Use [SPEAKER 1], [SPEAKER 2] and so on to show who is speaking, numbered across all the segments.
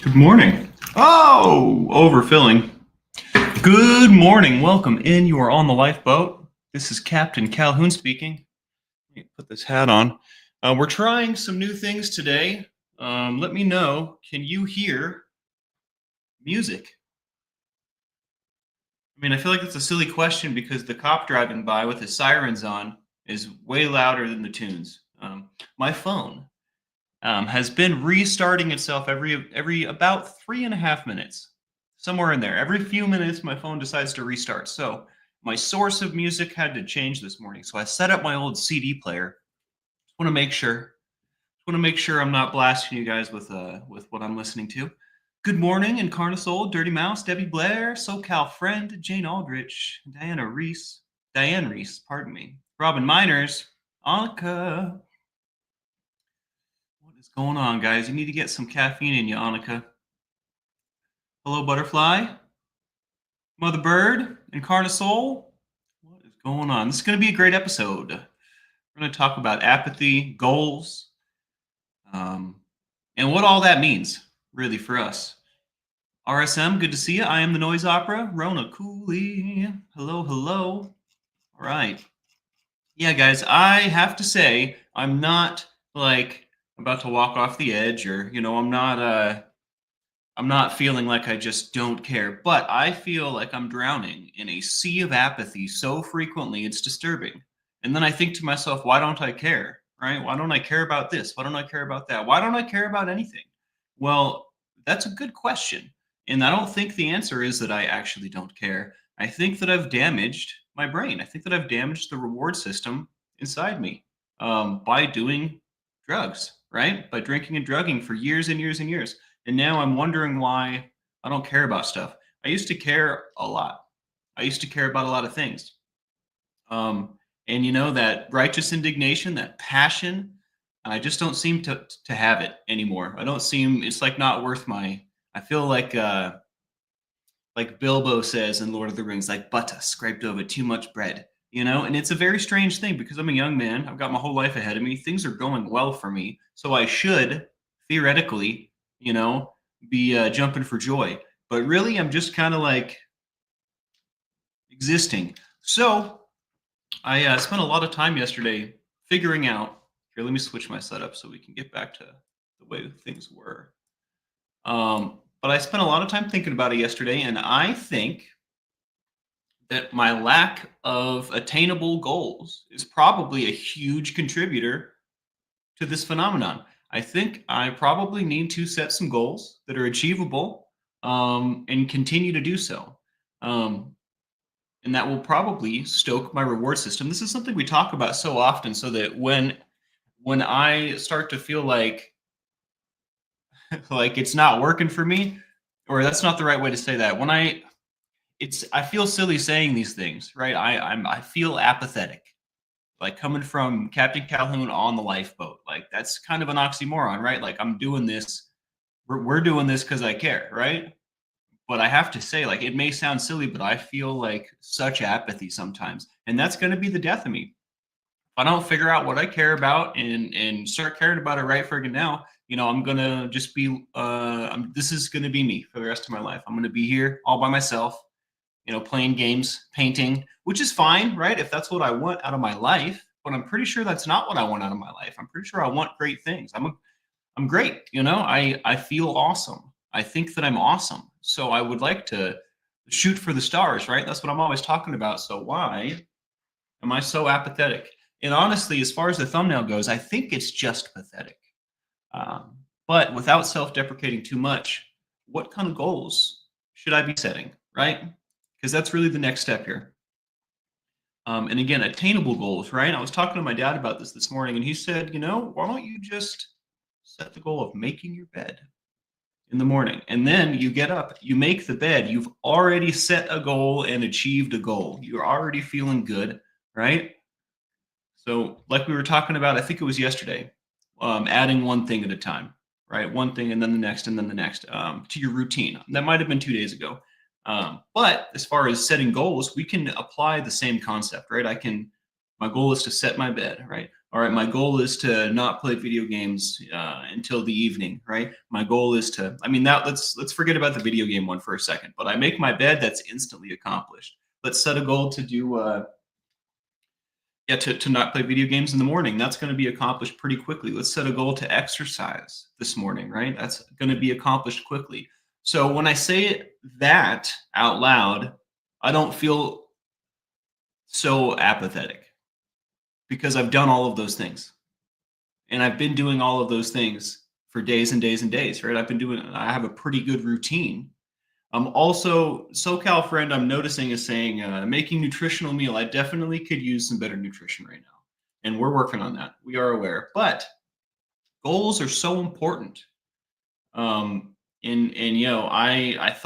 [SPEAKER 1] Good morning. Oh, overfilling. Good morning. Welcome in. You are on the lifeboat. This is Captain Calhoun speaking. Let me put this hat on. We're trying some new things today. Let me know. Can you hear music? I mean, I feel like it's a silly question because the cop driving by with his sirens on is way louder than the tunes. My phone has been restarting itself every about 3.5 minutes, somewhere in there. Every few minutes, my phone decides to restart. So my source of music had to change this morning. So I set up my old CD player. Just want to make sure. Just want to make sure I'm not blasting you guys with what I'm listening to. Good morning, Incarnasoul, Dirty Mouse, Debbie Blair, SoCal Friend, Jane Aldrich, Diane Reese, pardon me, Robin Miners, Annika. What is going on, guys? You need to get some caffeine in you, Annika. Hello, Butterfly, Mother Bird, Incarnasoul. What is going on? This is going to be a great episode. We're going to talk about apathy, goals, and what all that means, really, for us. RSM, good to see you. I am the Noise Opera. Rona Cooley. Hello, hello. All right. Yeah, guys, I have to say, I'm not like about to walk off the edge or, I'm not feeling like I just don't care, but I feel like I'm drowning in a sea of apathy so frequently it's disturbing. And then I think to myself, why don't I care? Right? Why don't I care about this? Why don't I care about that? Why don't I care about anything? Well, that's a good question. And I don't think the answer is that I actually don't care. I think that I've damaged my brain. I think that I've damaged the reward system inside me by doing drugs, right? By drinking and drugging for years and years and years. And now I'm wondering why I don't care about stuff. I used to care a lot. I used to care about a lot of things. And that righteous indignation, that passion, I just don't seem to have it anymore. I don't seem it's like not worth my I feel like Bilbo says in Lord of the Rings, like butter scraped over too much bread, and it's a very strange thing because I'm a young man. I've got my whole life ahead of me. Things are going well for me. So I should theoretically, be jumping for joy. But really, I'm just kind of like existing. So I spent a lot of time yesterday figuring out. Here, let me switch my setup so we can get back to the way things were. But I spent a lot of time thinking about it yesterday, and I think that my lack of attainable goals is probably a huge contributor to this phenomenon. I think I probably need to set some goals that are achievable and continue to do so. And that will probably stoke my reward system. This is something we talk about so often, so that when I start to feel like like it's not working for me, or that's not the right way to say that. I feel silly saying these things, right? I feel apathetic, like coming from Captain Calhoun on the lifeboat. Like that's kind of an oxymoron, right? Like I'm doing this, we're doing this because I care, right? But I have to say, like, it may sound silly, but I feel like such apathy sometimes, and that's going to be the death of me. If I don't figure out what I care about and start caring about it right friggin' now, I'm gonna just be this is gonna be me for the rest of my life. I'm gonna be here all by myself, playing games, painting, which is fine, right? If that's what I want out of my life, but I'm pretty sure that's not what I want out of my life. I'm pretty sure I want great things. I'm great, I feel awesome. I think that I'm awesome. So I would like to shoot for the stars, right? That's what I'm always talking about. So why am I so apathetic? And honestly, as far as the thumbnail goes, I think it's just pathetic. But without self-deprecating too much, what kind of goals should I be setting, right? Because that's really the next step here. And again, attainable goals, right? I was talking to my dad about this morning, and he said, why don't you just set the goal of making your bed in the morning, and then you get up, you make the bed, you've already set a goal and achieved a goal. You're already feeling good, right? So like we were talking about, I think it was yesterday, adding one thing at a time, right? One thing and then the next and then the next to your routine. That might have been 2 days ago. But as far as setting goals, we can apply the same concept, right? My goal is to set my bed, right? all right, my goal is to not play video games until the evening, right? My goal is to, I mean, that let's forget about the video game one for a second. But I make my bed, that's instantly accomplished. Let's set a goal to do, to not play video games in the morning. That's going to be accomplished pretty quickly. Let's set a goal to exercise this morning, right? That's going to be accomplished quickly. So when I say that out loud, I don't feel so apathetic because I've done all of those things. And I've been doing all of those things for days and days and days, right? I have a pretty good routine. Also, SoCal friend I'm noticing is saying, making nutritional meal. I definitely could use some better nutrition right now. And we're working on that. We are aware. But goals are so important. And you know, I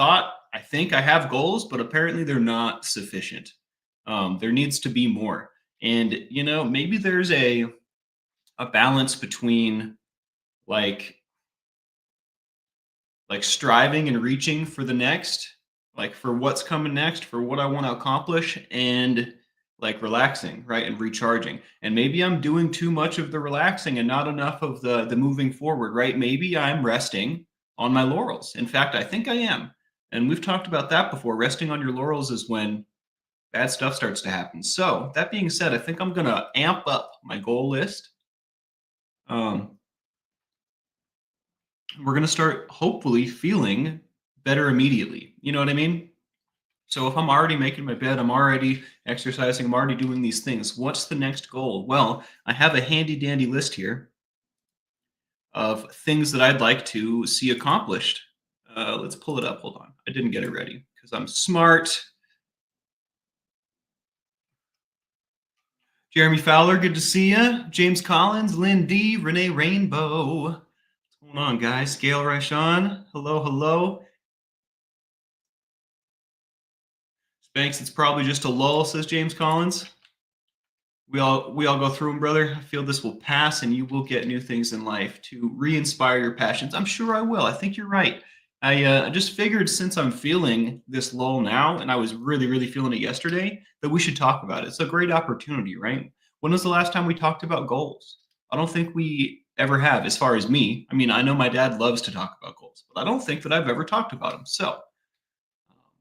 [SPEAKER 1] think I have goals, but apparently they're not sufficient. There needs to be more. And you know, maybe there's a balance between like striving and reaching for the next, like for what's coming next, for what I want to accomplish, and like relaxing, right? And recharging. And maybe I'm doing too much of the relaxing and not enough of the moving forward, right? Maybe I'm resting on my laurels. In fact, I think I am. And we've talked about that before. Resting on your laurels is when bad stuff starts to happen. So that being said, I think I'm gonna amp up my goal list. Um, we're going to start hopefully feeling better immediately. You know what I mean? So if I'm already making my bed, I'm already exercising, I'm already doing these things, what's the next goal? Well, I have a handy dandy list here of things that I'd like to see accomplished. Let's pull it up. Hold on. I didn't get it ready because I'm smart. Jeremy Fowler, good to see you. James Collins, Lynn D, Renee Rainbow. What's going on, guys? Gail Rashon, hello, hello. Spanx, it's probably just a lull, says James Collins. We all go through them, brother. I feel this will pass and you will get new things in life to re-inspire your passions. I'm sure I will. I think you're right. I just figured since I'm feeling this lull now, and I was really, really feeling it yesterday, that we should talk about it. It's a great opportunity, right? When was the last time we talked about goals? I don't think we ever have, as far as me. I mean, I know my dad loves to talk about goals, but I don't think that I've ever talked about them. So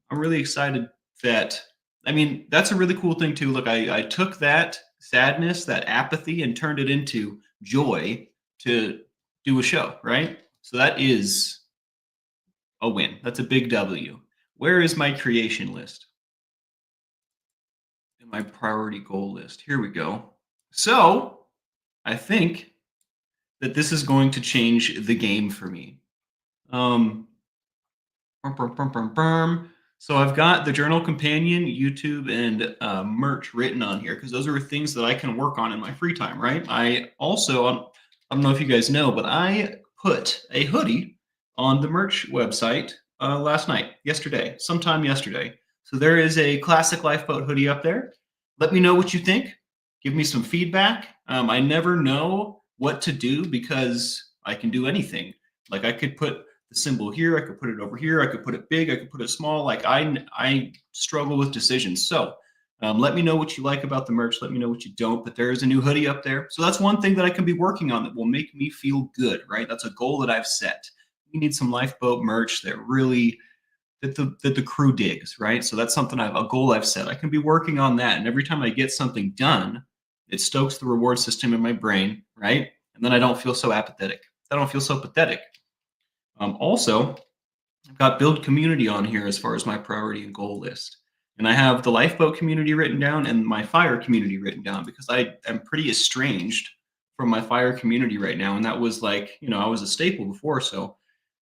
[SPEAKER 1] I'm really excited that, I mean, that's a really cool thing too. Look, I took that sadness, that apathy, and turned it into joy to do a show, right? So that is a win. That's a big W. Where is my creation list? And my priority goal list. Here we go. So I think that this is going to change the game for me. So I've got the journal companion, YouTube, and merch written on here because those are things that I can work on in my free time, right? I also, I don't know if you guys know, but I put a hoodie on the merch website sometime yesterday. So there is a classic lifeboat hoodie up there. Let me know what you think. Give me some feedback. I never know what to do because I can do anything. Like I could put the symbol here, I could put it over here, I could put it big, I could put it small. Like I struggle with decisions. So let me know what you like about the merch. Let me know what you don't. But there is a new hoodie up there. So that's one thing that I can be working on that will make me feel good, right? That's a goal that I've set. We need some lifeboat merch that really that the crew digs, right? So that's something a goal I've set. I can be working on that. And every time I get something done, it stokes the reward system in my brain, right? And then I don't feel so apathetic. I don't feel so pathetic. Also, I've got build community on here as far as my priority and goal list. And I have the lifeboat community written down and my fire community written down because I am pretty estranged from my fire community right now. And that was like, you know, I was a staple before. So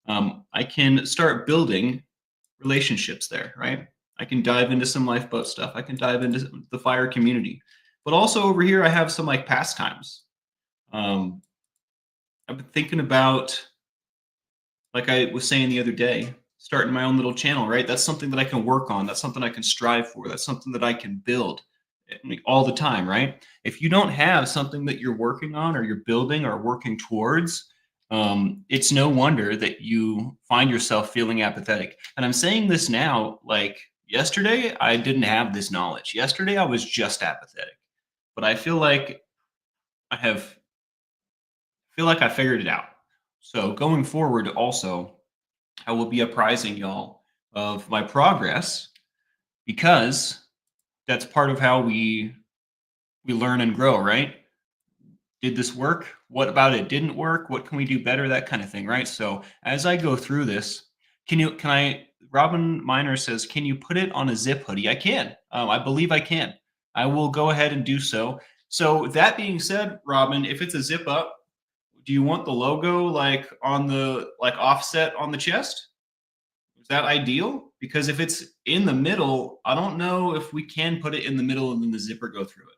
[SPEAKER 1] I can start building relationships there, right? I can dive into some lifeboat stuff. I can dive into the fire community. But also over here, I have some like pastimes. I've been thinking about, like I was saying the other day, starting my own little channel, right? That's something that I can work on. That's something I can strive for. That's something that I can build all the time, right? If you don't have something that you're working on or you're building or working towards, it's no wonder that you find yourself feeling apathetic. And I'm saying this now, like yesterday, I didn't have this knowledge. Yesterday, I was just apathetic. But I feel like I have feel like I figured it out. So going forward, also, I will be apprising y'all of my progress because that's part of how we learn and grow, right? Did this work? What about it didn't work? What can we do better? That kind of thing, right? So as I go through this, can I Robin Miner says, can you put it on a zip hoodie? I can. I believe I can. I will go ahead and do so. So that being said, Robin, if it's a zip up, do you want the logo like on the like offset on the chest? Is that ideal? Because if it's in the middle, I don't know if we can put it in the middle and then the zipper go through it.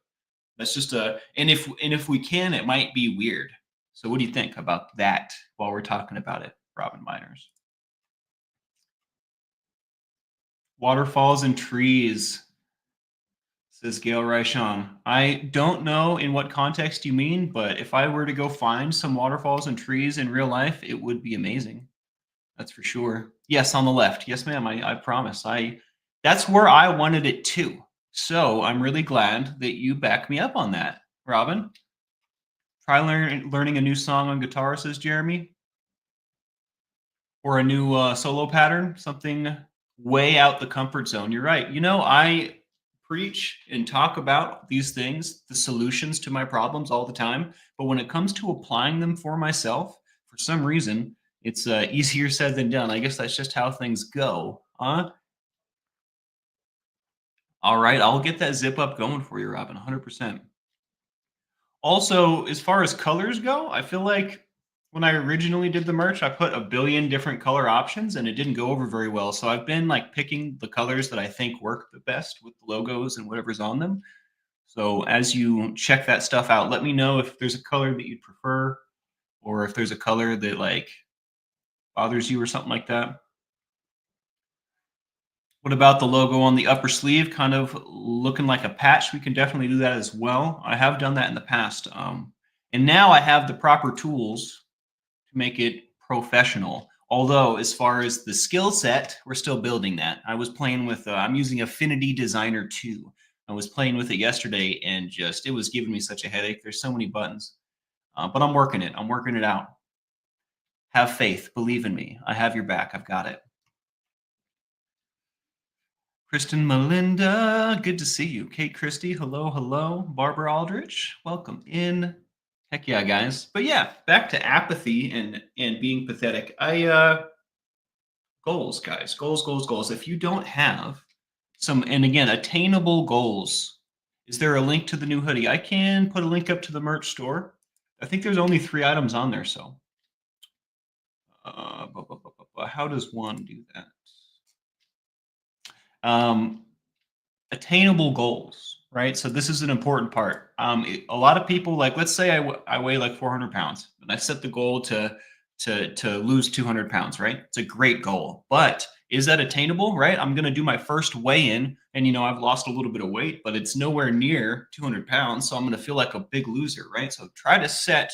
[SPEAKER 1] That's just a and if we can, it might be weird. So what do you think about that while we're talking about it, Robin Miners? Waterfalls and trees, says Gail Raishon. I don't know in what context you mean, but if I were to go find some waterfalls and trees in real life, it would be amazing. That's for sure. Yes, on the left. Yes, ma'am. I promise. I That's where I wanted it too. So I'm really glad that you back me up on that, Robin. Try learning a new song on guitar, says Jeremy, or a new solo pattern, something way out the comfort zone. You're right. I preach and talk about these things, the solutions to my problems all the time. But when it comes to applying them for myself, for some reason, it's easier said than done. I guess that's just how things go. All right. I'll get that zip up going for you, Robin, 100%. Also, as far as colors go, I feel like when I originally did the merch, I put a billion different color options and it didn't go over very well. So I've been like picking the colors that I think work the best with the logos and whatever's on them. So as you check that stuff out, let me know if there's a color that you'd prefer or if there's a color that like bothers you or something like that. What about the logo on the upper sleeve, kind of looking like a patch? We can definitely do that as well. I have done that in the past. And now I have the proper tools to make it professional. Although, as far as the skill set, we're still building that. I was playing with, I'm using Affinity Designer 2. I was playing with it yesterday and it was giving me such a headache. There's so many buttons, but I'm working it. I'm working it out. Have faith. Believe in me. I have your back. I've got it. Kristen Melinda, good to see you. Kate Christie, hello, hello. Barbara Aldrich, welcome in. Heck yeah, guys. But yeah, back to apathy and being pathetic. Goals, guys. Goals. If you don't have some, and again, attainable goals, is there a link to the new hoodie? I can put a link up to the merch store. I think there's only 3 items on there, so how does one do that? Attainable goals, right? So this is an important part. A lot of people, like, let's say I weigh like 400 pounds and I set the goal to lose 200 pounds, right? It's a great goal, but is that attainable, right? I'm going to do my first weigh-in and, I've lost a little bit of weight, but it's nowhere near 200 pounds. So I'm going to feel like a big loser, right? So try to set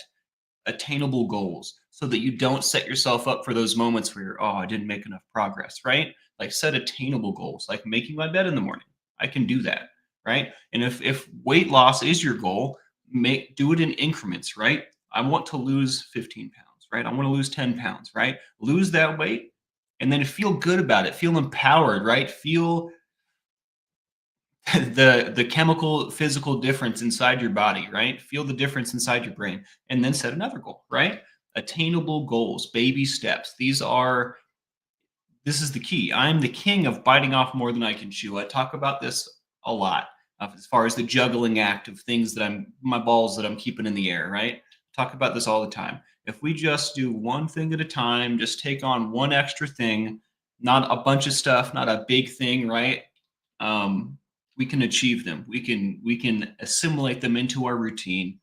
[SPEAKER 1] attainable goals so that you don't set yourself up for those moments where you're, oh, I didn't make enough progress, right? Like set attainable goals, like making my bed in the morning. I can do that, right? And if weight loss is your goal, do it in increments, right? I want to lose 15 pounds, right? I want to lose 10 pounds, right? Lose that weight and then feel good about it. Feel empowered, right? Feel the chemical physical difference inside your body, right? Feel the difference inside your brain and then set another goal, right? Attainable goals, baby steps. This is the key. I'm the king of biting off more than I can chew. I talk about this a lot as far as the juggling act of things that my balls that I'm keeping in the air, right? Talk about this all the time. If we just do one thing at a time, just take on one extra thing, not a bunch of stuff, not a big thing, right? We can achieve them. We can assimilate them into our routine.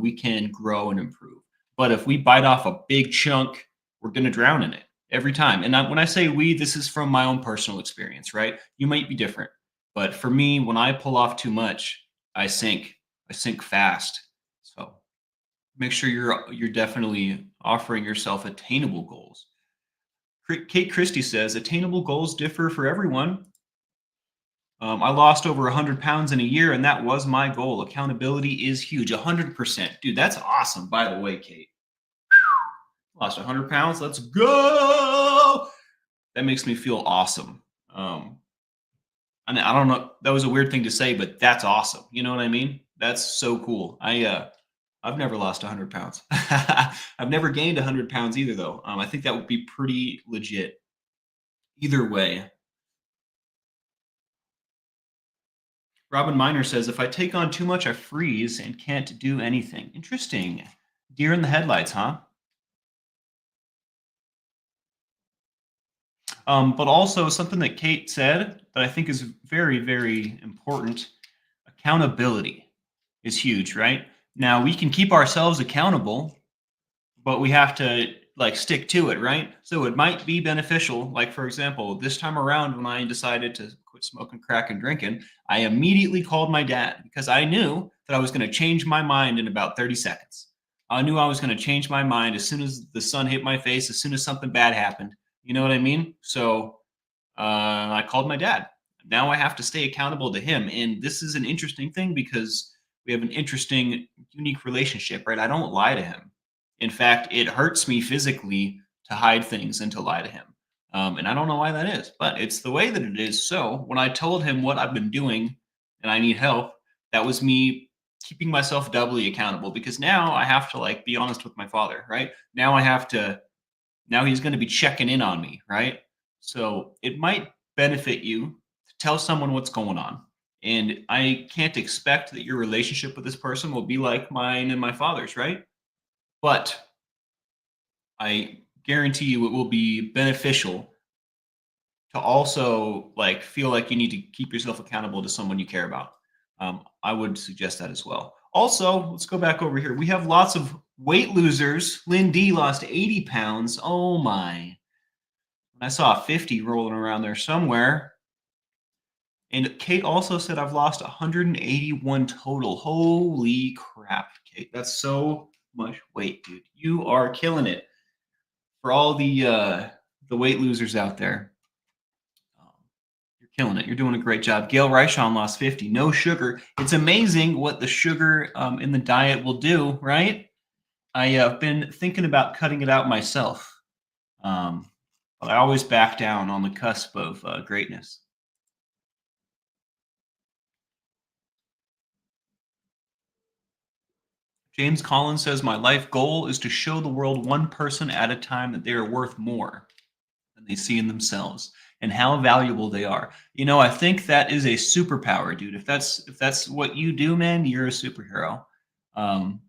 [SPEAKER 1] We can grow and improve. But if we bite off a big chunk, we're going to drown in it every time. And when I say we, this is from my own personal experience, right? You might be different, but for me, when I pull off too much, I sink. I sink fast. So make sure you're definitely offering yourself attainable goals. Kate Christie says attainable goals differ for everyone. I lost over 100 pounds in a year, and that was my goal. Accountability is huge. 100%. Dude, that's awesome, by the way, Kate. Lost 100 pounds. Let's go. That makes me feel awesome. And I don't know, that was a weird thing to say, but that's awesome. You know what I mean? That's so cool. I've never lost 100 pounds. I've never gained 100 pounds either, though. I think that would be pretty legit. Either way. Robin Miner says, if I take on too much, I freeze and can't do anything. Interesting. Deer in the headlights, huh? But also something that Kate said that I think is very, very important. Accountability is huge, right? Now we can keep ourselves accountable, but we have to like stick to it, right? So it might be beneficial. Like, for example, this time around when I decided to quit smoking crack and drinking, I immediately called my dad because I knew that I was going to change my mind in about 30 seconds. I knew I was going to change my mind as soon as the sun hit my face, as soon as something bad happened. You know what I mean? So I called my dad. Now I have to stay accountable to him. And this is an interesting thing because we have an interesting, unique relationship, right? I don't lie to him. In fact, it hurts me physically to hide things and to lie to him. And I don't know why that is, but it's the way that it is. So when I told him what I've been doing and I need help, that was me keeping myself doubly accountable because now I have to like be honest with my father, right? Now he's going to be checking in on me, right? So it might benefit you to tell someone what's going on. And I can't expect that your relationship with this person will be like mine and my father's, right? But I guarantee you it will be beneficial to also like feel like you need to keep yourself accountable to someone you care about. I would suggest that as well. Also, let's go back over here. We have lots of weight losers. Lynn D lost 80 pounds. Oh my. I saw a 50 rolling around there somewhere. And Kate also said I've lost 181 total. Holy crap, Kate. That's so much weight, dude. You are killing it. For all the weight losers out there. You're killing it. You're doing a great job. Gail Reichon lost 50. No sugar. It's amazing what the sugar in the diet will do, right? I have been thinking about cutting it out myself. But I always back down on the cusp of greatness. James Collins says, my life goal is to show the world one person at a time that they are worth more than they see in themselves and how valuable they are. You know, I think that is a superpower, dude. If that's what you do, man, you're a superhero. And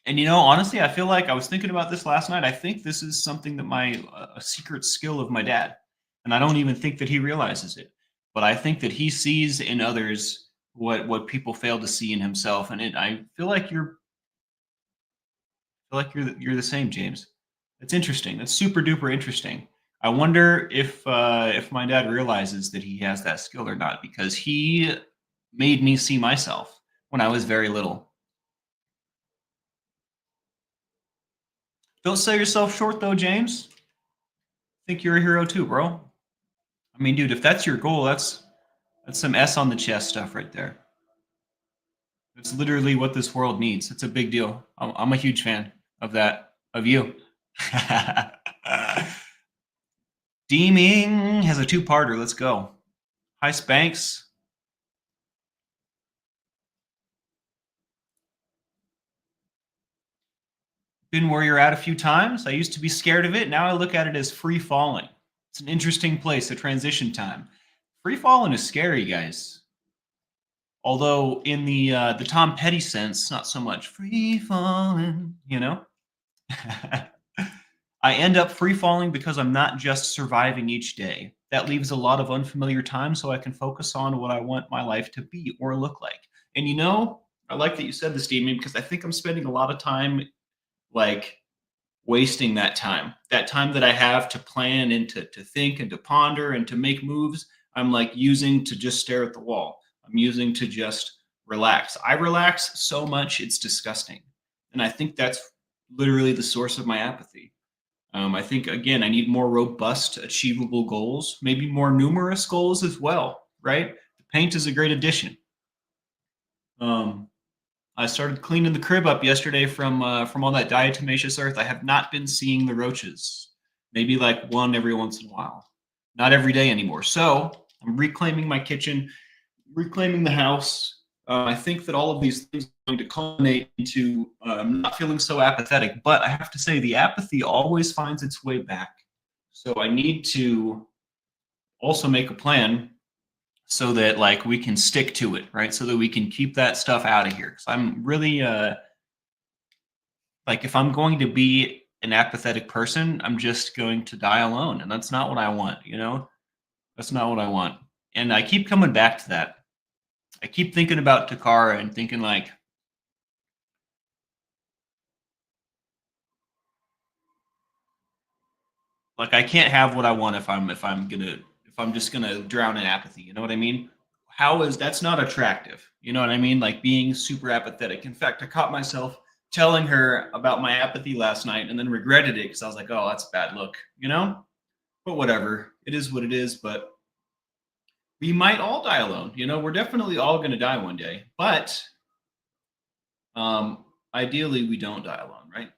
[SPEAKER 1] you know, honestly, I feel like I was thinking about this last night. I think this is something that a secret skill of my dad, and I don't even think that he realizes it. But I think that he sees in others what people fail to see in himself, and I feel like you're the same, James. It's interesting. That's super duper interesting. I wonder if my dad realizes that he has that skill or not because he made me see myself when I was very little. Don't sell yourself short though, James. Think you're a hero too, bro. I mean, dude, if that's your goal, that's some S on the chest stuff right there. It's literally what this world needs. It's a big deal. I'm a huge fan of that, of you. Deeming has a two-parter. Let's go. Hi, Spanx. Been where you're at a few times. I used to be scared of it. Now I look at it as free falling. It's an interesting place, a transition time. Free falling is scary, guys. Although in the Tom Petty sense, not so much free falling, you know? I end up free falling because I'm not just surviving each day. That leaves a lot of unfamiliar time so I can focus on what I want my life to be or look like. And you know, I like that you said this, Damien, because I think I'm spending a lot of time like wasting that time that I have to plan and to think and to ponder and to make moves. I'm like using to just stare at the wall. I'm using to just relax. I relax so much, it's disgusting. And I think that's literally the source of my apathy. I think, again, I need more robust, achievable goals, maybe more numerous goals as well, right? The paint is a great addition. I started cleaning the crib up yesterday from all that diatomaceous earth. I have not been seeing the roaches. Maybe like one every once in a while. Not every day anymore. So I'm reclaiming my kitchen, reclaiming the house. I think that all of these things are going to culminate into not feeling so apathetic. But I have to say, the apathy always finds its way back. So I need to also make a plan so that like we can stick to it, right? So that we can keep that stuff out of here. Because I'm really like if I'm going to be an apathetic person, I'm just going to die alone, and that's not what I want. You know, that's not what I want. And I keep coming back to that. I keep thinking about Takara and thinking like I can't have what I want if I'm just gonna drown in apathy. You know what I mean? How is that's not attractive? You know what I mean? Like being super apathetic. In fact, I caught myself telling her about my apathy last night and then regretted it because I was like, oh, that's a bad look. You know? But whatever. It is what it is. But we might all die alone. You know, we're definitely all gonna die one day. But ideally, we don't die alone, right?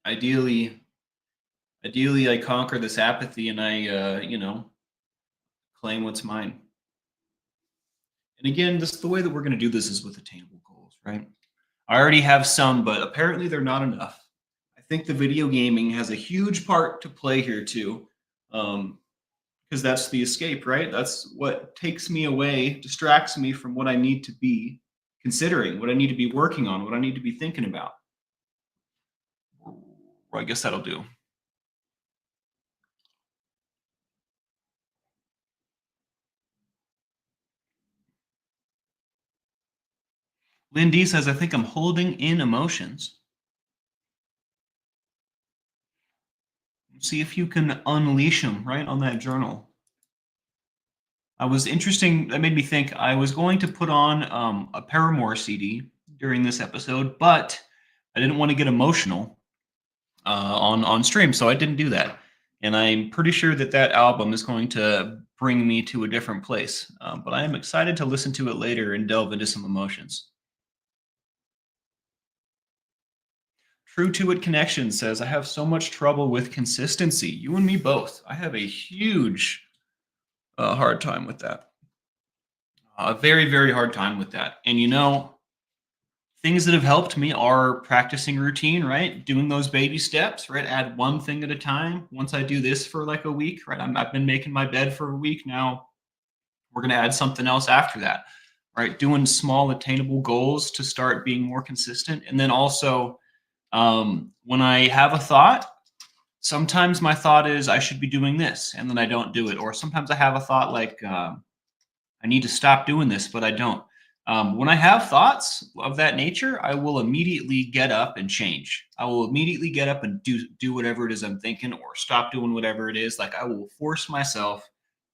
[SPEAKER 1] Ideally, ideally, I conquer this apathy and I, claim what's mine. And again, this the way that we're going to do this is with attainable goals, right? I already have some, but apparently they're not enough. I think the video gaming has a huge part to play here too, because that's the escape, right? That's what takes me away, distracts me from what I need to be considering, what I need to be working on, what I need to be thinking about. Well, I guess that'll do. Lynn D says, I think I'm holding in emotions. See if you can unleash them right on that journal. I was interesting. That made me think. I was going to put on a Paramore CD during this episode, but I didn't want to get emotional on stream, so I didn't do that. And I'm pretty sure that that album is going to bring me to a different place. But I am excited to listen to it later and delve into some emotions. True to It Connection says, I have so much trouble with consistency. You and me both. I have a huge hard time with that. A very, very hard time with that. And you know, things that have helped me are practicing routine, right? Doing those baby steps, right? Add one thing at a time. Once I do this for like a week, right? I've been making my bed for a week now. We're going to add something else after that, right? Doing small attainable goals to start being more consistent. And then also, when I have a thought, sometimes my thought is I should be doing this, and then I don't do it. Or sometimes I have a thought like I need to stop doing this, but I don't. When I have thoughts of that nature, I will immediately get up and change. I will immediately get up and do whatever it is I'm thinking, or stop doing whatever it is. Like I will force myself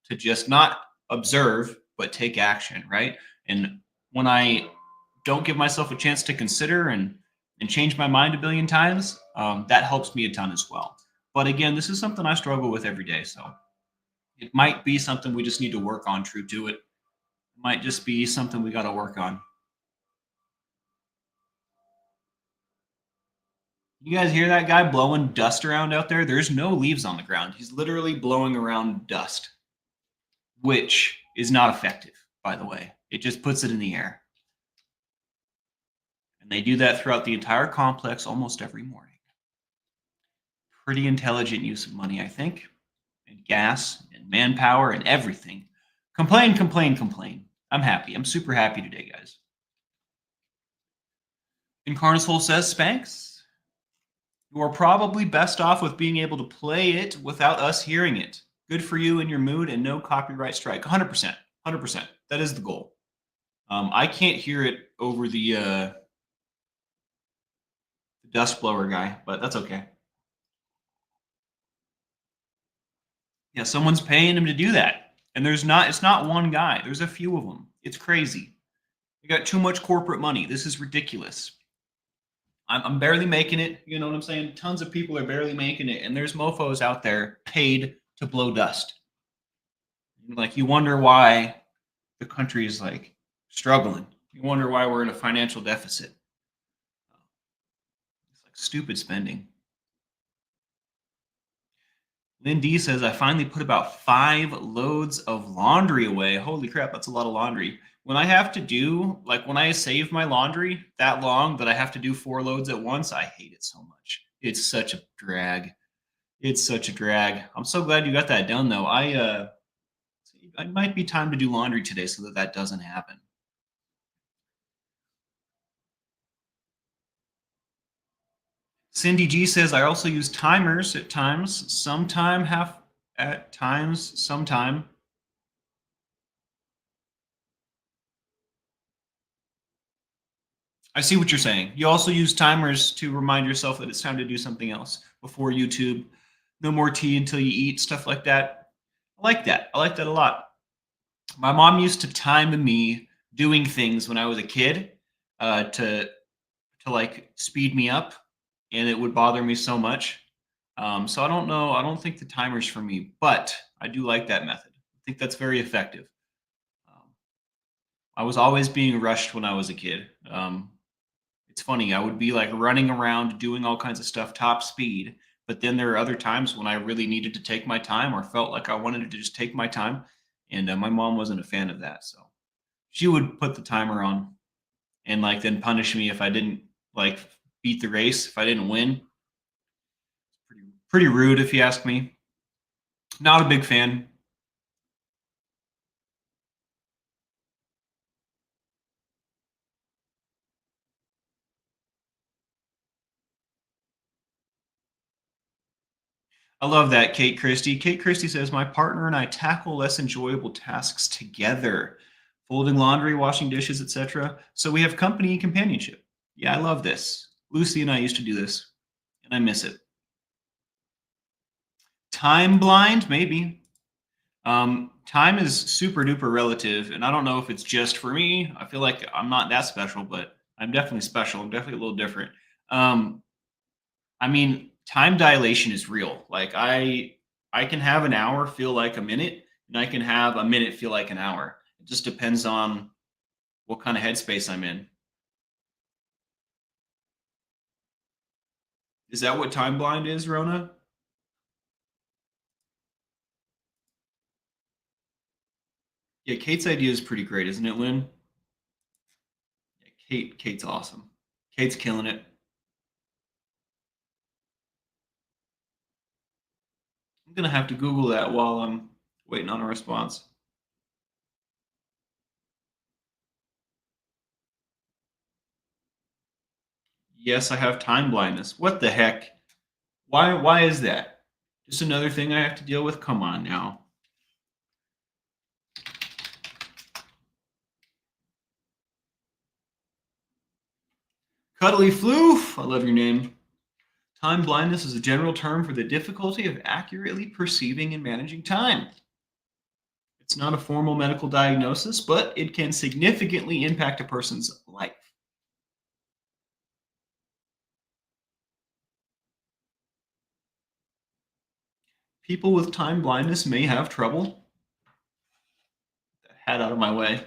[SPEAKER 1] to just not observe, but take action, right? And when I don't give myself a chance to consider and change my mind a billion times, that helps me a ton as well. But again, this is something I struggle with every day, so it might be something we just need to work on. True to it. Might just be something we got to work on. You guys hear that guy blowing dust around out there? There's no leaves on the ground. He's literally blowing around dust, which is not effective, by the way. It just puts it in the air. And they do that throughout the entire complex almost every morning. Pretty intelligent use of money, I think, and gas and manpower and everything. Complain, complain, complain. I'm happy. I'm super happy today, guys. Incarnasoul says, Spanx, you are probably best off with being able to play it without us hearing it. Good for you and your mood and no copyright strike. 100%. 100%. That is the goal. I can't hear it over the dust blower guy, but that's okay. Yeah, someone's paying him to do that. And it's not one guy. There's a few of them. It's crazy. We got too much corporate money. This is ridiculous. I'm barely making it. You know what I'm saying? Tons of people are barely making it. And there's mofos out there paid to blow dust. Like you wonder why the country is like struggling. You wonder why we're in a financial deficit. It's like stupid spending. Lynn D says, I finally put about 5 loads of laundry away. Holy crap, that's a lot of laundry. When I have to do, like when I save my laundry that long that I have to do 4 loads at once, I hate it so much. It's such a drag. It's such a drag. I'm so glad you got that done though. I might be time to do laundry today so that that doesn't happen. Cindy G says, I also use timers at times, sometime. I see what you're saying. You also use timers to remind yourself that it's time to do something else before YouTube. No more tea until you eat, stuff like that. I like that. I like that a lot. My mom used to time me doing things when I was a kid to like speed me up, and it would bother me so much. So I don't know. I don't think the timer's for me, but I do like that method. I think that's very effective. Um, I was always being rushed when I was a kid. It's funny. I would be like running around doing all kinds of stuff top speed, but then there are other times when I really needed to take my time or felt like I wanted to just take my time, and my mom wasn't a fan of that. So she would put the timer on and like then punish me if I didn't like beat the race, if I didn't win. Pretty rude if you ask me. Not a big fan. I love that, Kate Christie. Kate Christie says, my partner and I tackle less enjoyable tasks together, folding laundry, washing dishes, etc. So we have company and companionship. Yeah, I love this. Lucy and I used to do this, and I miss it. Time blind, maybe. Time is super duper relative, and I don't know if it's just for me. I feel like I'm not that special, but I'm definitely special. I'm definitely a little different. Um, I mean, time dilation is real. Like I can have an hour feel like a minute, and I can have a minute feel like an hour. It just depends on what kind of headspace I'm in. Is that what time blind is, Rona? Yeah, Kate's idea is pretty great, isn't it, Lynn? Yeah, Kate's awesome. Kate's killing it. I'm gonna have to Google that while I'm waiting on a response. Yes, I have time blindness. What the heck? Why is that? Just another thing I have to deal with? Come on now. Cuddly Floof, I love your name. Time blindness is a general term for the difficulty of accurately perceiving and managing time. It's not a formal medical diagnosis, but it can significantly impact a person's life. People with time blindness may have trouble, get that hat out of my way,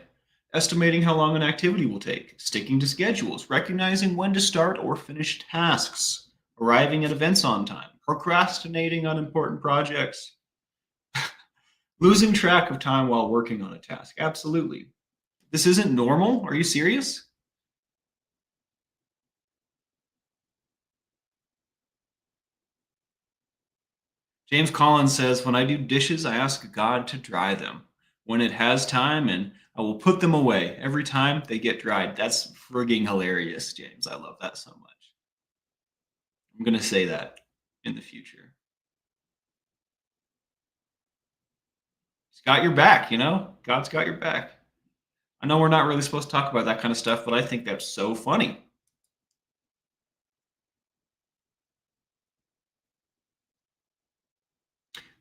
[SPEAKER 1] estimating how long an activity will take, sticking to schedules, recognizing when to start or finish tasks, arriving at events on time, procrastinating on important projects, losing track of time while working on a task. Absolutely. This isn't normal. Are you serious? James Collins says, when I do dishes, I ask God to dry them when it has time, and I will put them away every time they get dried. That's frigging hilarious, James. I love that so much. I'm going to say that in the future. He's got your back, you know? God's got your back. I know we're not really supposed to talk about that kind of stuff, but I think that's so funny.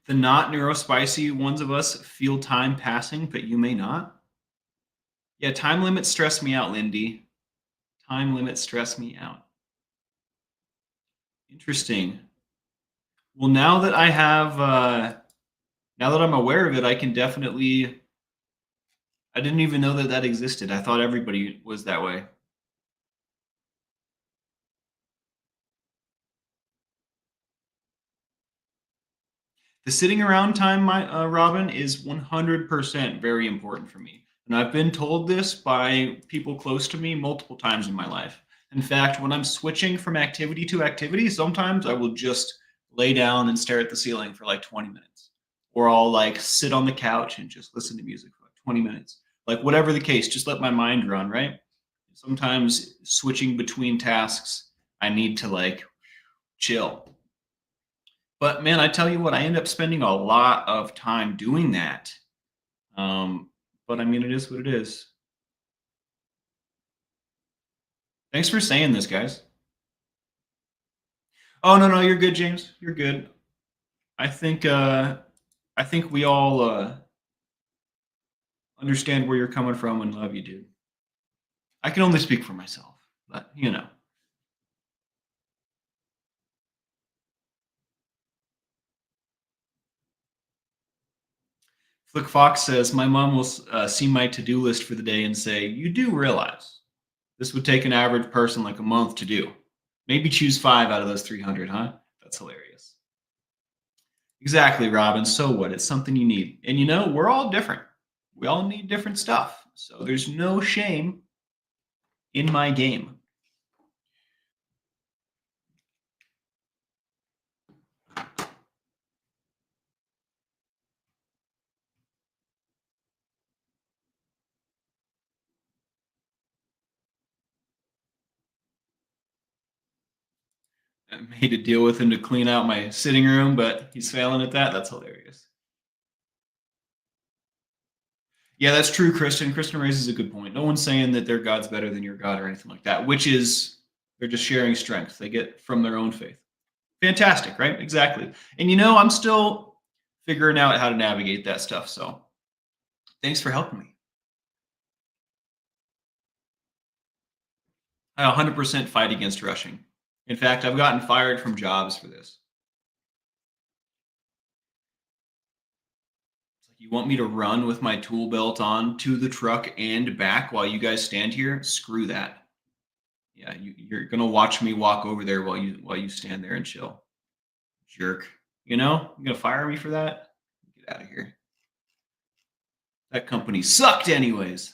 [SPEAKER 1] The not neurospicy ones of us feel time passing, but you may not. Yeah, time limits stress me out, Lindy. Time limits stress me out. Interesting. Well, now that I have Now that I'm aware of it, I can definitely. I didn't even know that that existed. I thought everybody was that way. The sitting around time, my Robin, is 100% very important for me. And I've been told this by people close to me multiple times in my life. In fact, when I'm switching from activity to activity, sometimes I will just lay down and stare at the ceiling for like 20 minutes. Or I'll like sit on the couch and just listen to music for like 20 minutes. Like whatever the case, just let my mind run, right? Sometimes switching between tasks, I need to like chill. But man, I tell you what, I end up spending a lot of time doing that. Um, but I mean, it is what it is. Thanks for saying this, guys. Oh no, no, you're good, James. You're good. I think I think we all understand where you're coming from and love you, dude. I can only speak for myself, but you know. Flick Fox says my mom will see my to-do list for the day and say, "You do realize this would take an average person like a month to do. Maybe choose 5 out of those 300, huh?" That's hilarious. Exactly, Robin. So what? It's something you need. And you know, we're all different. We all need different stuff. So there's no shame in my game. I made a deal with him to clean out my sitting room, but he's failing at that. That's hilarious. Yeah, that's true, Kristen. Kristen raises a good point. No one's saying that their God's better than your God or anything like that, which is they're just sharing strength they get from their own faith. Fantastic, right? Exactly. And you know, I'm still figuring out how to navigate that stuff. So thanks for helping me. I 100% fight against rushing. In fact, I've gotten fired from jobs for this. It's like, you want me to run with my tool belt on to the truck and back while you guys stand here? Screw that. Yeah, you're gonna watch me walk over there while you stand there and chill. Jerk. You know, you gonna fire me for that? Get out of here. That company sucked anyways.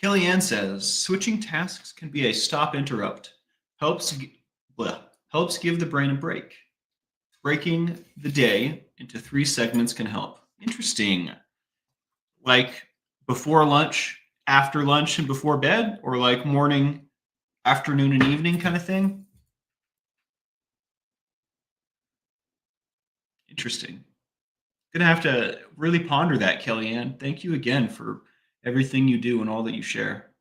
[SPEAKER 1] Kellyanne says switching tasks can be a stop interrupt. Helps helps give the brain a break. Breaking the day into 3 segments can help. Interesting. Like before lunch, after lunch, and before bed, or like morning, afternoon, and evening kind of thing. Interesting. Gonna have to really ponder that, Kellyanne. Thank you again for everything you do and all that you share.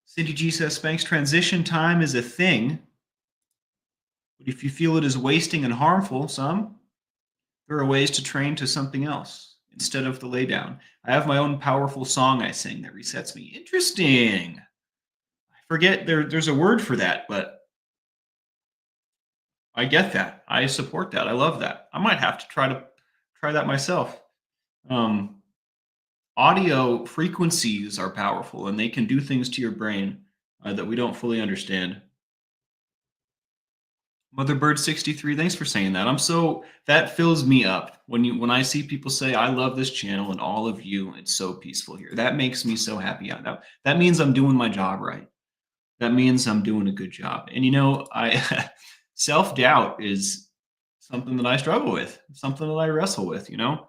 [SPEAKER 1] Cindy G says Spanx transition time is a thing, but if you feel it is wasting and harmful, there are ways to train to something else instead of the lay down. I have my own powerful song I sing that resets me. Interesting. I forget there's a word for that, but I get that. I support that. I love that. I might have to try that myself. Um, Audio frequencies are powerful and they can do things to your brain that we don't fully understand. Motherbird 63, thanks for saying that. I'm so that fills me up when I see people say I love this channel and all of you. It's so peaceful here. That makes me so happy. That means I'm doing my job right. That means I'm doing a good job. And you know, I self-doubt is something that I struggle with, something that I wrestle with, you know.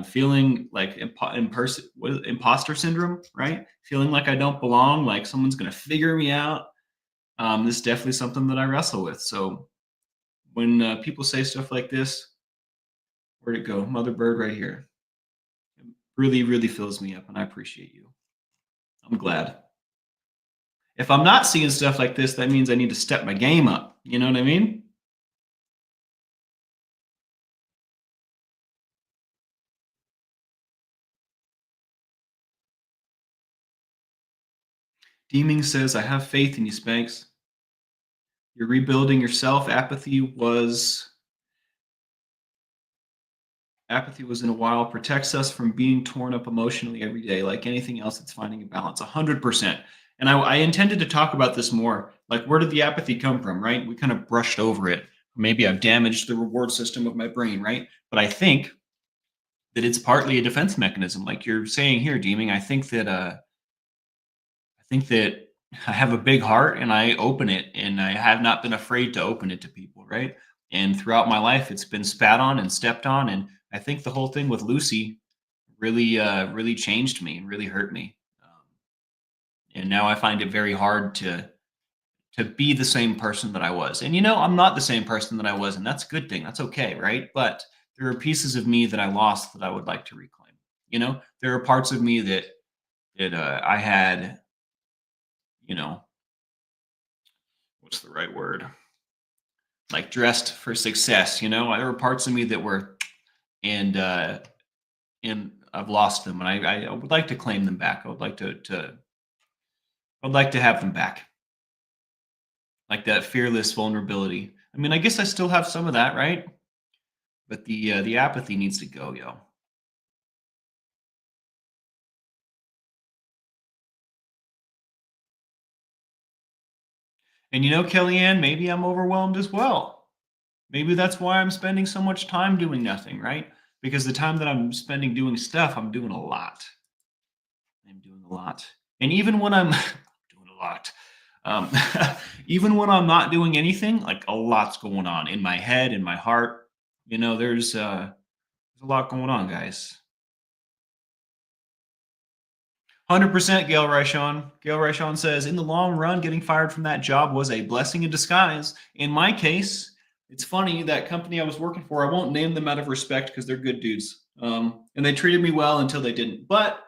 [SPEAKER 1] Feeling like imposter syndrome, right? Feeling like I don't belong, like someone's going to figure me out. This is definitely something that I wrestle with. So when people say stuff like this, where'd it go? Mother bird right here. It really, really fills me up, and I appreciate you. I'm glad. If I'm not seeing stuff like this, that means I need to step my game up. You know what I mean? Deeming says, I have faith in you, Spanx. You're rebuilding yourself. Apathy was in a while, protects us from being torn up emotionally every day. Like anything else, it's finding a balance. 100%. And I intended to talk about this more. Like, where did the apathy come from, right? We kind of brushed over it. Maybe I've damaged the reward system of my brain, right? But I think that it's partly a defense mechanism. Like you're saying here, Deeming, I think that I have a big heart and I open it and I have not been afraid to open it to people, right? And throughout my life, it's been spat on and stepped on. And I think the whole thing with Lucy really changed me and really hurt me. And now I find it very hard to be the same person that I was. And I'm not the same person that I was, and that's a good thing. That's okay, right? But there are pieces of me that I lost that I would like to reclaim. There are parts of me that I had, you know, what's the right word? Like dressed for success. There were parts of me that were, and I've lost them, and I would like to claim them back. I would like to have them back, like that fearless vulnerability. I mean, I guess I still have some of that, right? But the apathy needs to go, yo. And Kellyanne, maybe I'm overwhelmed as well. Maybe that's why I'm spending so much time doing nothing, right? Because the time that I'm spending doing stuff, I'm doing a lot. I'm doing a lot. And even when I'm doing a lot, um, even when I'm not doing anything, like a lot's going on in my head, in my heart. There's a lot going on, guys. 100% Gail Rishon. Gail Rishon says, in the long run, getting fired from that job was a blessing in disguise. In my case, it's funny, that company I was working for, I won't name them out of respect because they're good dudes. And they treated me well until they didn't. But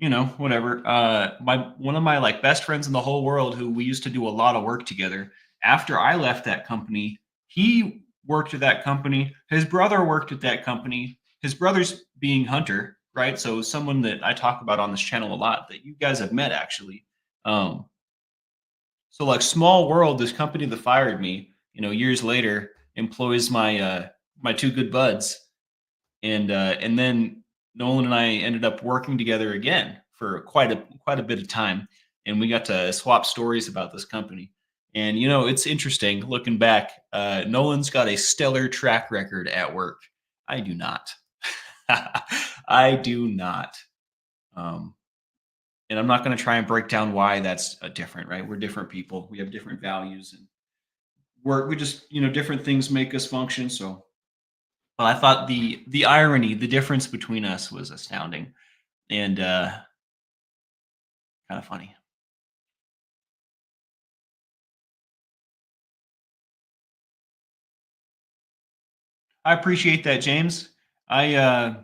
[SPEAKER 1] whatever. One of my like best friends in the whole world, who we used to do a lot of work together. After I left that company, he worked at that company. His brother worked at that company. His brother's being Hunter, right? So someone that I talk about on this channel a lot, that you guys have met actually. So like small world, this company that fired me, years later employs my two good buds, and then Nolan and I ended up working together again for quite a bit of time, and we got to swap stories about this company. And it's interesting looking back. Nolan's got a stellar track record at work. I do not. I do not. Um, and I'm not going to try and break down why that's different. Right? We're different people. We have different values, and work. We just different things make us function. So well, I thought the irony, the difference between us was astounding and kind of funny. I appreciate that, James. I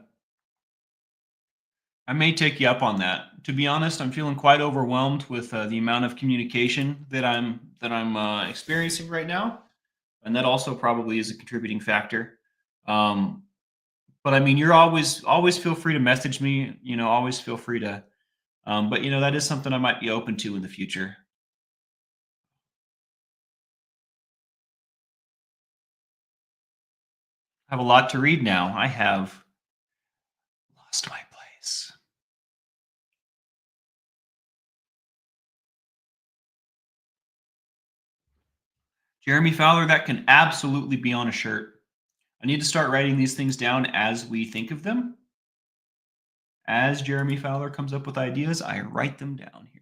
[SPEAKER 1] may take you up on that. To be honest, I'm feeling quite overwhelmed with the amount of communication that I'm experiencing right now, and that also probably is a contributing factor. Um, but I mean, you're always feel free to message me. Always feel free to. But that is something I might be open to in the future. I have a lot to read now. I have lost my place. Jeremy Fowler, that can absolutely be on a shirt. I need to start writing these things down as we think of them. As Jeremy Fowler comes up with ideas, I write them down here.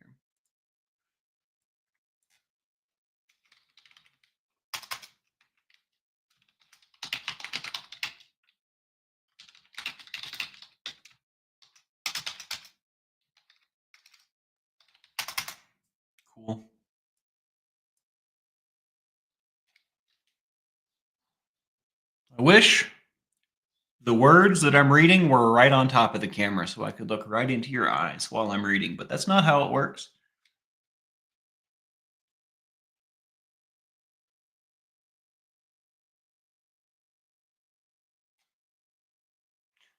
[SPEAKER 1] Cool. I wish the words that I'm reading were right on top of the camera so I could look right into your eyes while I'm reading, but that's not how it works.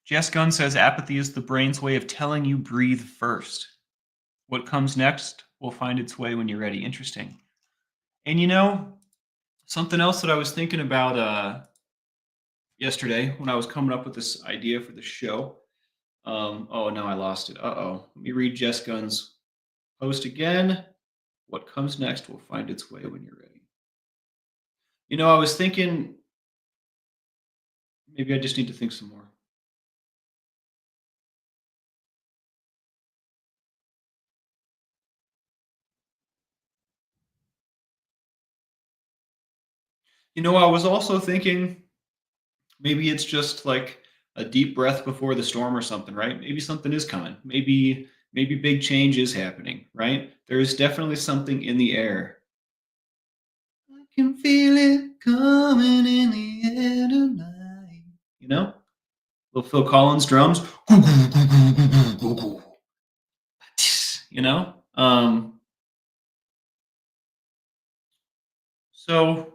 [SPEAKER 1] Jess Gunn says apathy is the brain's way of telling you breathe first. What comes next will find its way when you're ready. Interesting. And something else that I was thinking about yesterday when I was coming up with this idea for the show. Oh no, I lost it. Uh-oh. Let me read Jess Gunn's post again. What comes next will find its way when you're ready. I was thinking maybe I just need to think some more. I was also thinking maybe it's just like a deep breath before the storm or something, right? Maybe something is coming. Maybe big change is happening, right? There is definitely something in the air. I can feel it coming in the air tonight. Little Phil Collins drums. You know? So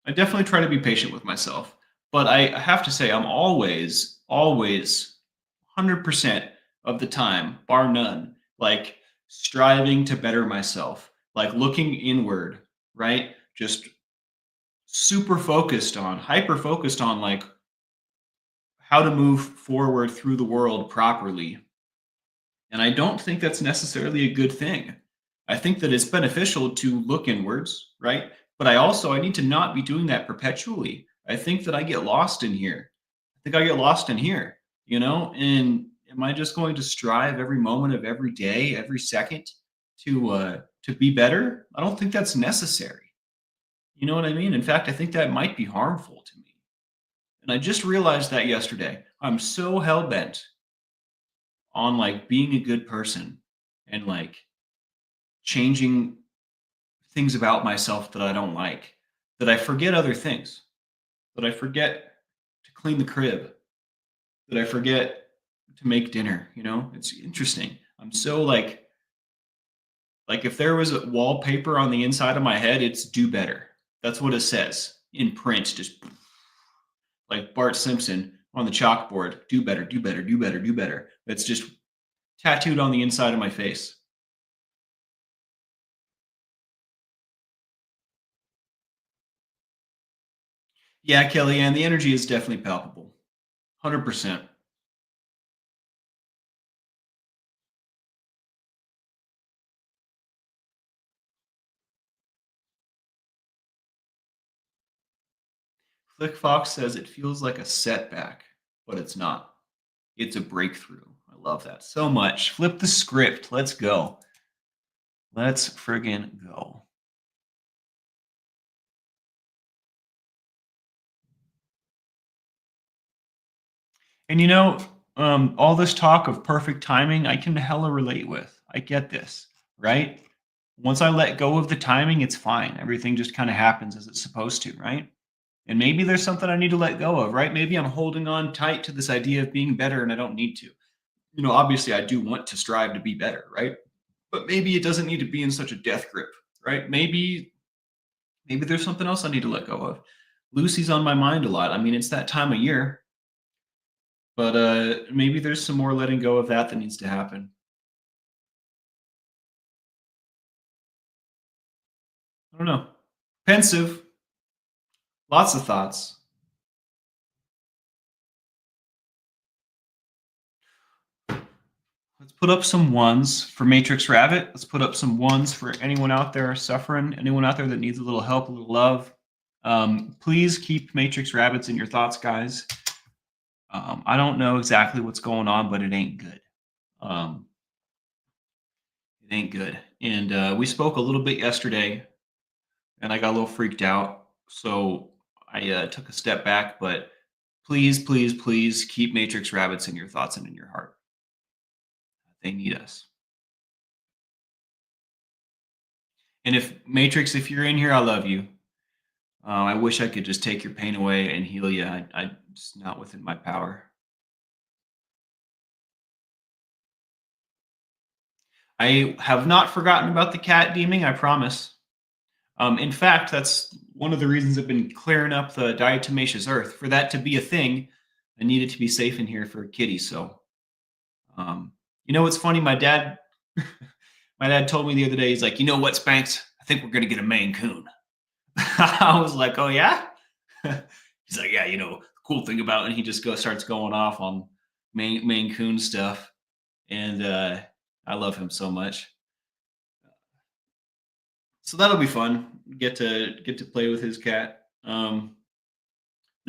[SPEAKER 1] I definitely try to be patient with myself, but I have to say I'm always 100% of the time, bar none, like striving to better myself, like looking inward, right? Just hyper focused on like how to move forward through the world properly. And I don't think that's necessarily a good thing. I think that it's beneficial to look inwards, right? But I need to not be doing that perpetually. I think that I get lost in here. I think I get lost in here, And am I just going to strive every moment of every day, every second to be better? I don't think that's necessary. You know what I mean? In fact, I think that might be harmful to me. And I just realized that yesterday. I'm so hell bent on like being a good person and like changing things about myself that I don't like, that I forget other things, that I forget to clean the crib, that I forget to make dinner. It's interesting. I'm so like if there was a wallpaper on the inside of my head, it's do better. That's what it says in print, just like Bart Simpson on the chalkboard, do better, do better, do better, do better. It's just tattooed on the inside of my face. Yeah, Kellyanne, the energy is definitely palpable. 100%. Flick Fox says it feels like a setback, but it's not. It's a breakthrough. I love that so much. Flip the script. Let's go. Let's friggin' go. And all this talk of perfect timing, I can hella relate with. I get this, right? Once I let go of the timing, it's fine. Everything just kind of happens as it's supposed to, right? And maybe there's something I need to let go of, right? Maybe I'm holding on tight to this idea of being better and I don't need to. Obviously I do want to strive to be better, right? But maybe it doesn't need to be in such a death grip, right? Maybe there's something else I need to let go of. Lucy's on my mind a lot. I mean, it's that time of year, but maybe there's some more letting go of that needs to happen. I don't know. Pensive. Lots of thoughts. Let's put up some ones for Matrix Rabbit. Let's put up some ones for anyone out there suffering, anyone out there that needs a little help, a little love. Please keep Matrix Rabbits in your thoughts, guys. I don't know exactly what's going on, but it ain't good. It ain't good. And we spoke a little bit yesterday, and I got a little freaked out. So I took a step back, but please, please, please keep Matrix Rabbits in your thoughts and in your heart. They need us. And if Matrix, if you're in here, I love you. I wish I could just take your pain away and heal you. It's not within my power. I have not forgotten about the cat deeming, I promise. In fact, that's one of the reasons I've been clearing up the diatomaceous earth. For that to be a thing, I need it to be safe in here for a kitty. So, what's funny? My dad, My dad told me the other day, he's like, you know what, Spanx? I think we're gonna get a Maine Coon. I was like, oh yeah? He's like, yeah, the cool thing about it, and he just starts going off on Maine Coon stuff. And I love him so much. So that'll be fun. Get to play with his cat. No,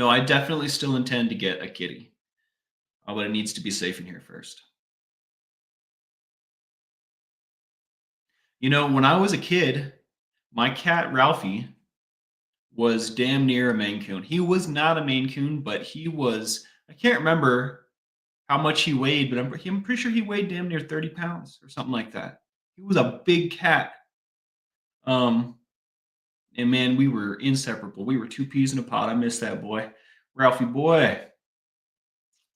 [SPEAKER 1] I definitely still intend to get a kitty. But it needs to be safe in here first. When I was a kid, my cat Ralphie was damn near a Maine Coon. He was not a Maine Coon, but he was. I can't remember how much he weighed, but I'm pretty sure he weighed damn near 30 pounds or something like that. He was a big cat. Um, and man, we were inseparable. We were two peas in a pod. I miss that boy, Ralphie boy.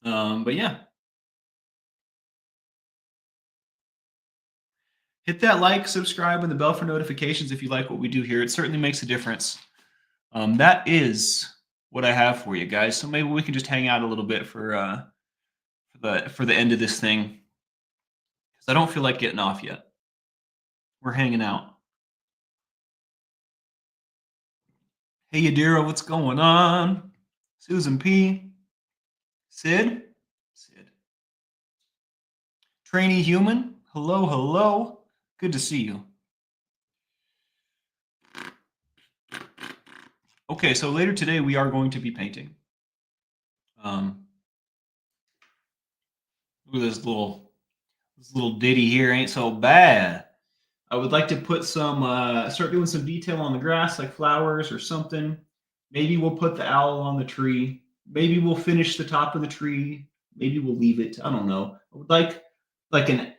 [SPEAKER 1] But yeah, hit that like, subscribe, and the bell for notifications if you like what we do here. It certainly makes a difference. That is what I have for you guys. So maybe we can just hang out a little bit for the end of this thing, because I don't feel like getting off yet. We're hanging out. Hey Yadira, what's going on? Susan P. Sid. Trainee Human. Hello, hello. Good to see you. Okay, so later today we are going to be painting. Look at this little ditty here. Ain't so bad. I would like to put start doing some detail on the grass, like flowers or something. Maybe we'll put the owl on the tree. Maybe we'll finish the top of the tree. Maybe we'll leave it. I don't know. I would like an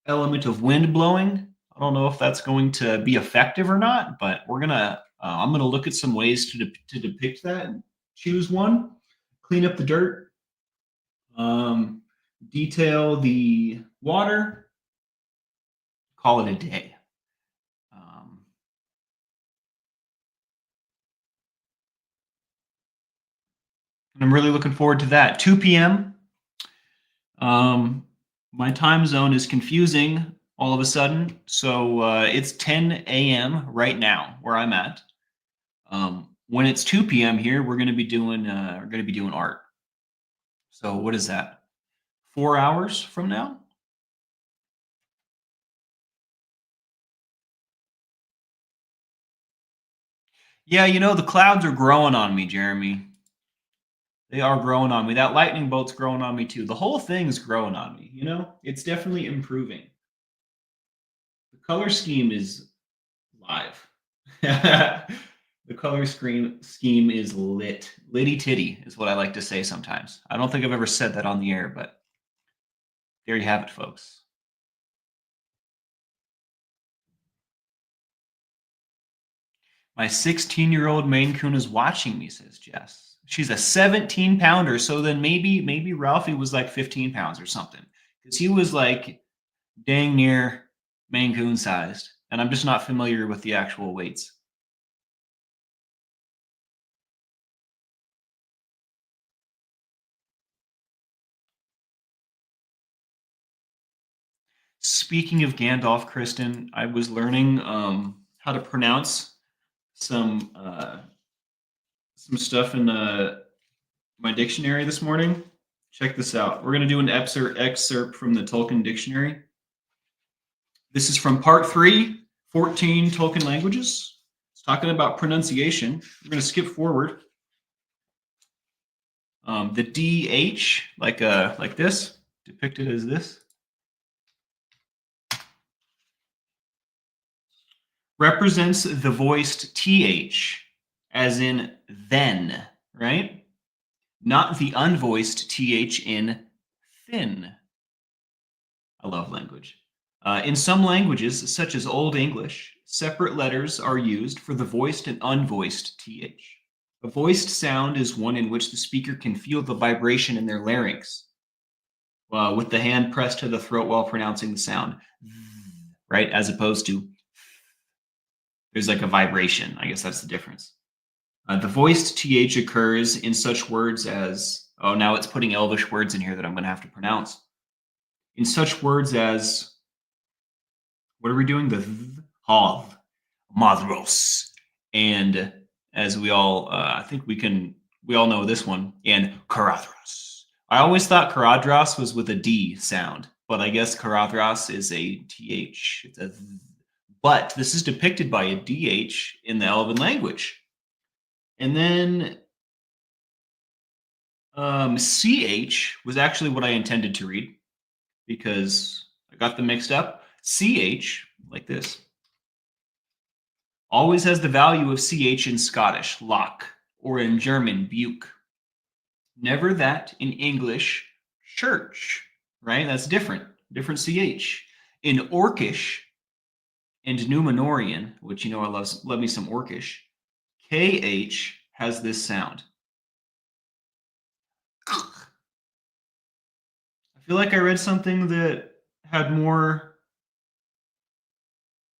[SPEAKER 1] element of wind blowing. I don't know if that's going to be effective or not, but I'm gonna look at some ways to depict that and choose one. Clean up the dirt. Detail the water. Call it a day. And I'm really looking forward to that. 2 p.m. My time zone is confusing all of a sudden, so it's 10 a.m. right now where I'm at. When it's 2 p.m. here, we're going to be doing art. So what is that? 4 hours from now? Yeah, the clouds are growing on me, Jeremy. They are growing on me. That lightning bolt's growing on me too. The whole thing's growing on me. It's definitely improving. The color scheme is live. The color scheme is lit. Litty titty is what I like to say sometimes. I don't think I've ever said that on the air, but there you have it, folks. My 16-year-old Maine Coon is watching me, says Jess. She's a 17-pounder, so then maybe Ralphie was like 15 pounds or something, because he was like dang near Maine Coon sized, and I'm just not familiar with the actual weights. Speaking of Gandalf, Kristen, I was learning how to pronounce some stuff in my dictionary this morning. Check this out. We're going to do an excerpt from the Tolkien dictionary. This is from part 3, 14 Tolkien languages. It's talking about pronunciation. We're going to skip forward. The DH, like this, depicted as this, represents the voiced TH, as in then, right? Not the unvoiced TH in thin. I love language. In some languages, such as Old English, separate letters are used for the voiced and unvoiced TH. A voiced sound is one in which the speaker can feel the vibration in their larynx, with the hand pressed to the throat while pronouncing the sound, right? As opposed to there's like a vibration. I guess that's the difference. The voiced TH occurs in such words as, now it's putting Elvish words in here that I'm going to have to pronounce. In such words as, What are we doing? The Hav, Madros. And as we all, I think we all know this one, and Karadros. I always thought Karadros was with a D sound, but I guess Karadros is a TH. It's a but this is depicted by a DH in the Elven language. And then CH was actually what I intended to read because I got them mixed up. CH, like this, always has the value of CH in Scottish, lock, or in German, buke. Never that in English, church, right? That's different CH. In Orcish and Numenorian, which you know I love me some Orcish, KH has this sound. I feel like I read something that had more,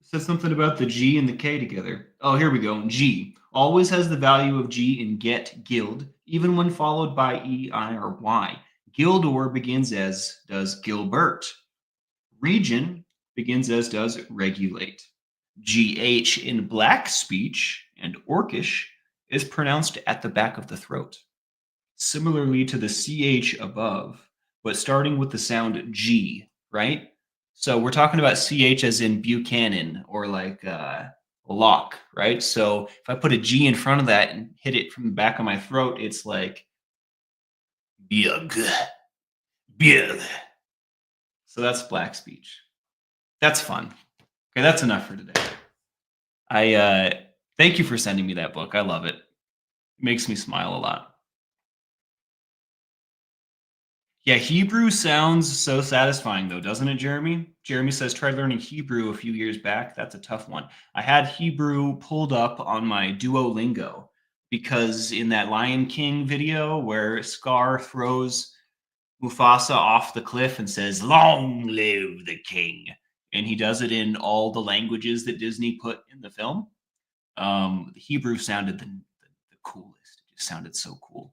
[SPEAKER 1] said something about the G and the K together. Oh, here we go. G always has the value of G in get, guild, even when followed by E, I, or Y. Gildor begins as does Gilbert. Region begins as does regulate. GH in Black speech and Orcish is pronounced at the back of the throat. Similarly to the CH above, but starting with the sound G, right? So we're talking about CH as in Buchanan or like lock, right? So if I put a G in front of that and hit it from the back of my throat, it's like big, big. So that's Black speech. That's fun. Okay, that's enough for today. I thank you for sending me that book. I love it. It makes me smile a lot. Yeah, Hebrew sounds so satisfying though, doesn't it, Jeremy? Jeremy says tried learning Hebrew a few years back. That's a tough one. I had Hebrew pulled up on my Duolingo because in that Lion King video where Scar throws Mufasa off the cliff and says, "Long live the king." And he does it in all the languages that Disney put in the film. The Hebrew sounded the coolest. It just sounded so cool.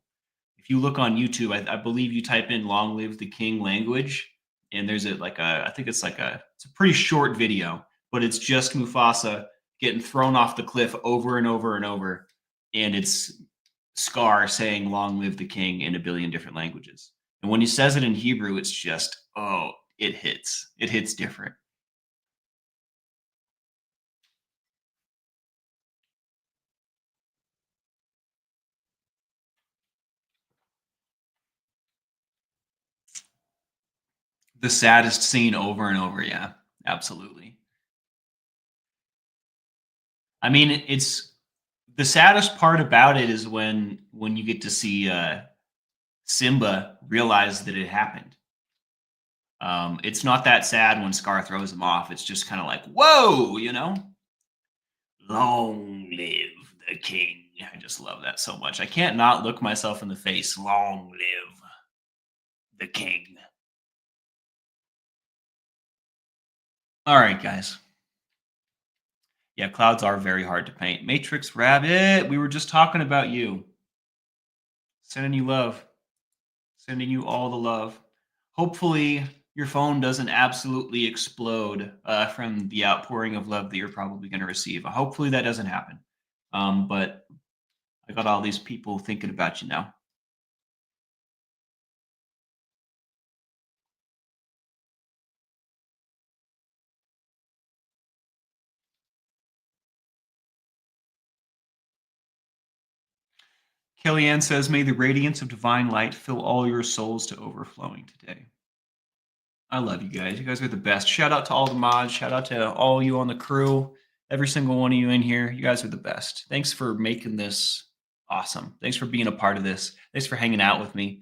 [SPEAKER 1] If you look on YouTube, I believe you type in "Long Live the King" language, and there's I think it's it's a pretty short video, but it's just Mufasa getting thrown off the cliff over and over and over, and it's Scar saying "Long live the king" in a billion different languages. And when he says it in Hebrew, it's just it hits. It hits different. The saddest scene over and over. Yeah, absolutely. I mean, it's the saddest part about it is when you get to see Simba realize that it happened. It's not that sad when Scar throws him off. It's just kind of like, whoa, you know? Long live the king. I just love that so much. I can't not look myself in the face. Long live the king. All right, guys. Yeah, clouds are very hard to paint. Matrix Rabbit, we were just talking about you. Sending you love. Sending you all the love. Hopefully, your phone doesn't absolutely explode from the outpouring of love that you're probably going to receive. Hopefully, that doesn't happen. But I got all these people thinking about you now. Kellyanne says, "May the radiance of divine light fill all your souls to overflowing today." I love you guys. You guys are the best. Shout out to all the mods. Shout out to all you on the crew. Every single one of you in here. You guys are the best. Thanks for making this awesome. Thanks for being a part of this. Thanks for hanging out with me.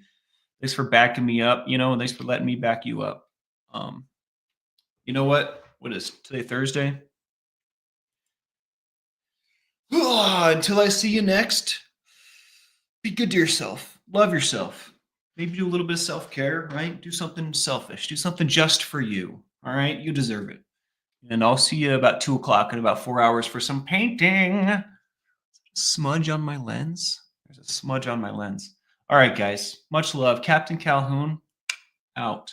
[SPEAKER 1] Thanks for backing me up, and thanks for letting me back you up. You know what? What is today, Thursday? Until I see you next, be good to yourself. Love yourself. Maybe do a little bit of self-care, right? Do something selfish. Do something just for you. All right? You deserve it. And I'll see you about 2:00 in about 4 hours for some painting. Smudge on my lens. There's a smudge on my lens. All right, guys. Much love. Captain Calhoun, out.